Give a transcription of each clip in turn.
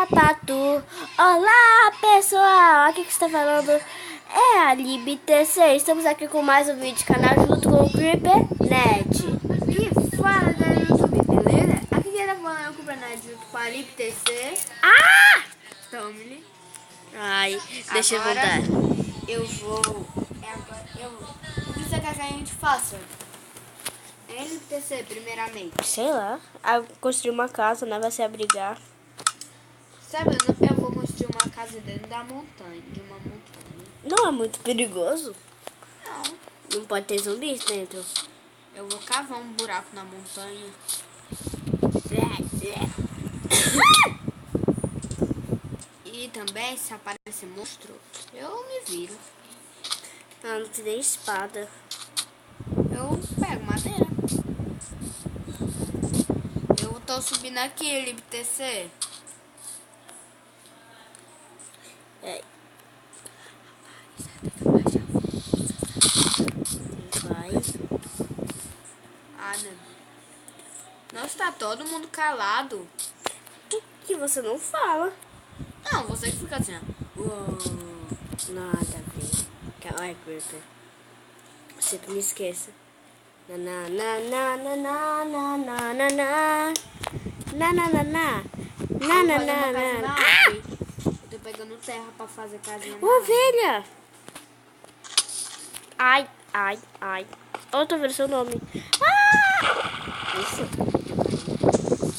sapato. Olá, pessoal, aqui que está falando é a LibTC. Estamos aqui com mais um vídeo do canal junto com o Creeper Ned. E fala galera do YouTube, beleza? Aqui quem tá falando é o Creeper Ned junto com a LibTC. Ah! Tome-lhe. Ai, deixa eu Agora voltar. eu vou. O que você quer que a gente faça? É LibTC, primeiramente. Sei lá, construir uma casa, né? Vai se abrigar. Sabe, eu vou construir uma casa dentro da montanha, de uma montanha. Não é muito perigoso. Não. Não pode ter zumbis dentro. Eu vou cavar um buraco na montanha. E também, se aparecer monstro, eu me viro. Ah, não tem nem espada. Eu pego madeira. Eu tô subindo aqui, LibTC. É. Vai. Ah, não. Nossa, tá todo mundo calado. Por que você não fala? Não, você que fica assim, ó. Uou, nada a ver. Ai, Creeper. Você que me esqueça. Na na na na na na na na na na na na na na na na na. Ah! Eu tô pegando terra pra fazer casinha na árvore. Ovelha! Ai, ai, ai. Eu tô vendo seu nome. Ah! Isso.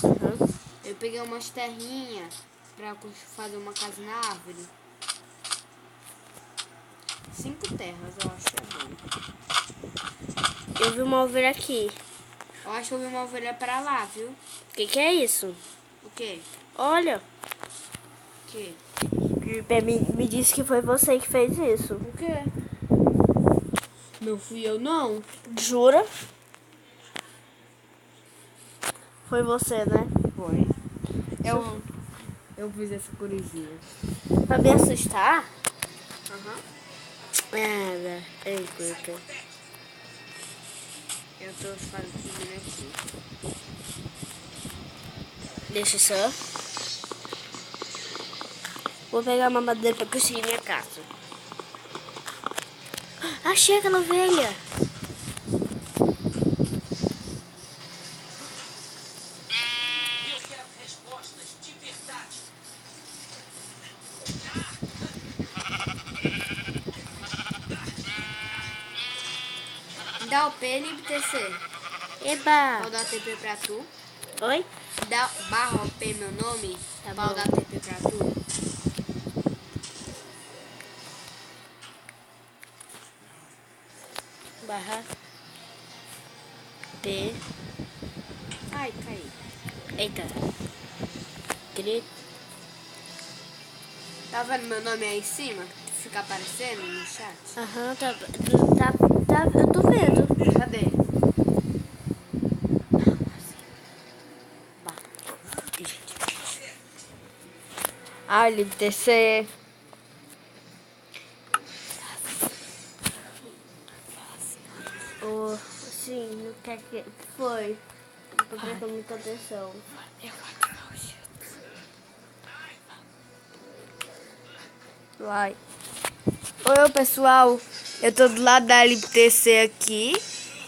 Uhum. Eu peguei umas terrinhas pra fazer uma casa na árvore. 5 terras, eu acho que é bom. Eu vi uma ovelha aqui. Eu acho que eu vi uma ovelha pra lá, viu? O que é isso? O quê? Olha. O quê? Creeper me disse que foi você que fez isso. O quê? Não fui eu, não. Jura? Foi você, né? Foi. Eu fiz essa corujinha. Pra me assustar? Aham. Nada. Ei, Creeper. Eu tô fazendo aqui. Deixa só. Vou pegar uma madeira pra construir minha casa. Achei aquela ovelha. Eu quero respostas de verdade. Dá o P, LibTC. Eba. Vou dar TP pra tu. Oi? Dá barra o P meu nome. Tá Pra eu bom. dar TP pra tu. Barra. P. Ai, caí. Eita. Cri. Tá vendo meu nome aí em cima? Fica aparecendo no chat? Aham, eu tô vendo. Cadê? Ah, LibTC. Oh, sim, não quer que... Foi. Não tô prestando muita atenção. Vai. Oi, pessoal. Eu tô do lado da LibTC aqui.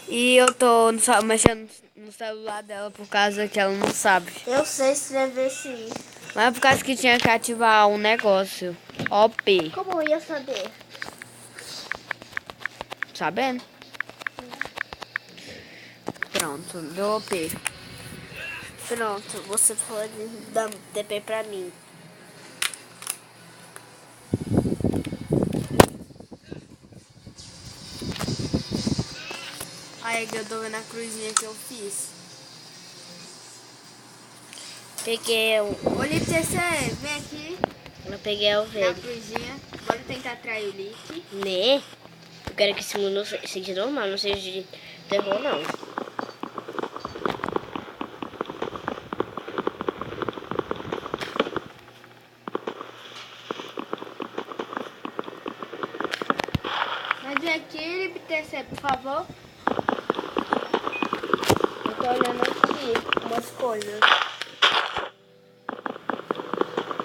E eu tô mexendo no celular dela por causa que ela não sabe. Eu sei escrever sim. Mas é por causa que tinha que ativar um negócio. OP. Como eu ia saber? Sabendo? Pronto, deu OP. Pronto, você pode dar TP pra mim. Aí que eu tô vendo a cruzinha que eu fiz. Peguei o... Ô, LibTC, vem aqui. Eu peguei a Na ovelha. cruzinha. Bora tentar atrair o Lick. Né? Eu quero que esse mundo seja normal, não seja de terror, não. Mas vem aqui, LibTC, por favor. Eu tô olhando aqui umas coisas.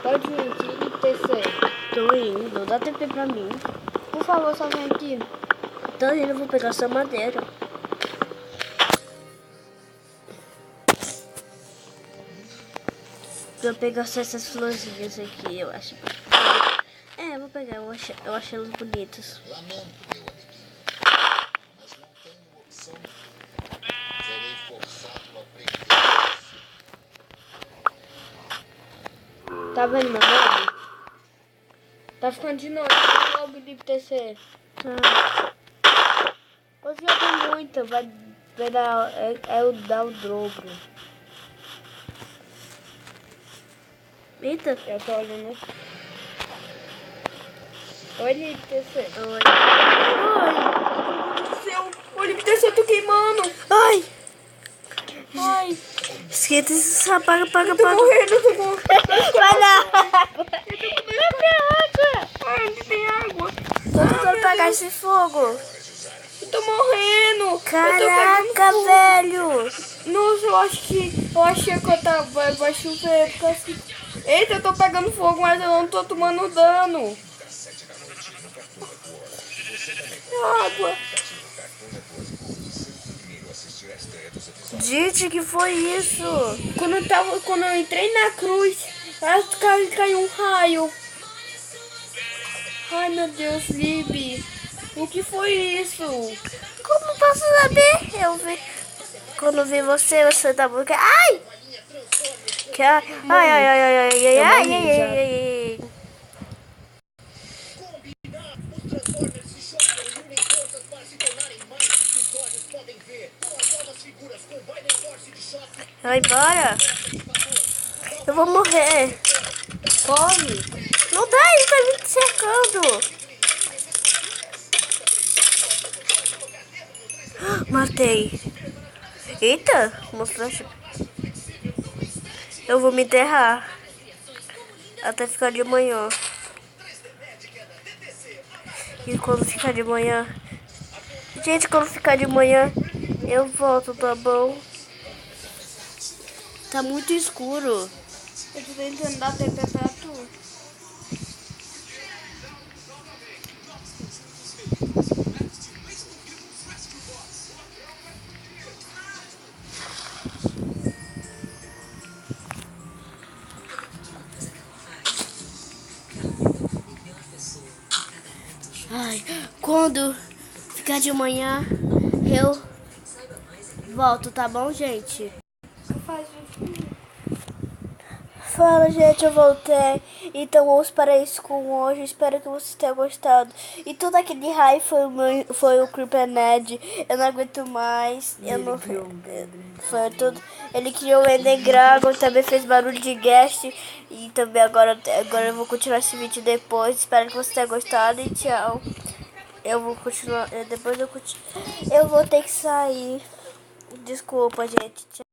Pode ir, TC. Tô indo, dá TP pra mim. Por favor, só vem aqui. Tô indo, eu vou pegar essa madeira. Vou pegar só essas florzinhas aqui, eu acho. É, eu vou pegar, eu achei elas bonitas. Lamento, meu amiguinho, mas não tenho opção. Serei forçado a aprender. Tá vendo meu nome? Tá ficando de noite. Olha o Felipe TC. Você já tem muita. Vai dar, dar o dobro. Eita. Eu tô olhando aqui. Oi, Felipe TC. Oi. Oi, Felipe TC, eu tô queimando. Ai. Ai, Esquenta isso, apaga. tô morrendo, eu tô morrendo. Vai lá. Ai, não tem água. Tô tentando apagar esse fogo. Eu tô morrendo. Caraca, velho. Nossa, eu achei que vai chover. Porque assim... Eita, eu tô pegando fogo, mas eu não tô tomando dano. Água. Gente, que foi isso? Quando eu entrei na cruz, caiu um raio. Ai, meu Deus, Libi. O que foi isso? Como posso saber? Eu vi. Quando vi você tá muito. Ai! Ai. Vai embora. Eu vou morrer. Corre. Não dá, ele tá me cercando. Matei. Eita, uma flecha. Eu vou me enterrar até ficar de manhã. E quando ficar de manhã... Gente, quando ficar de manhã, eu volto, tá bom? Tá muito escuro. Eu tô tentando dar TP pra tu. Ai, quando ficar de manhã, eu volto, tá bom, gente? Fala, gente, eu voltei. Então vamos para isso com hoje. Espero que vocês tenham gostado. E tudo aquele raio foi o Creeper Ned. Eu não aguento mais. Foi tudo. Ele criou o Ender Dragon, também fez barulho de guest. E também agora eu vou continuar esse vídeo depois. Espero que vocês tenham gostado e tchau. Eu vou continuar. Depois eu vou ter que sair. Desculpa, gente. Tchau.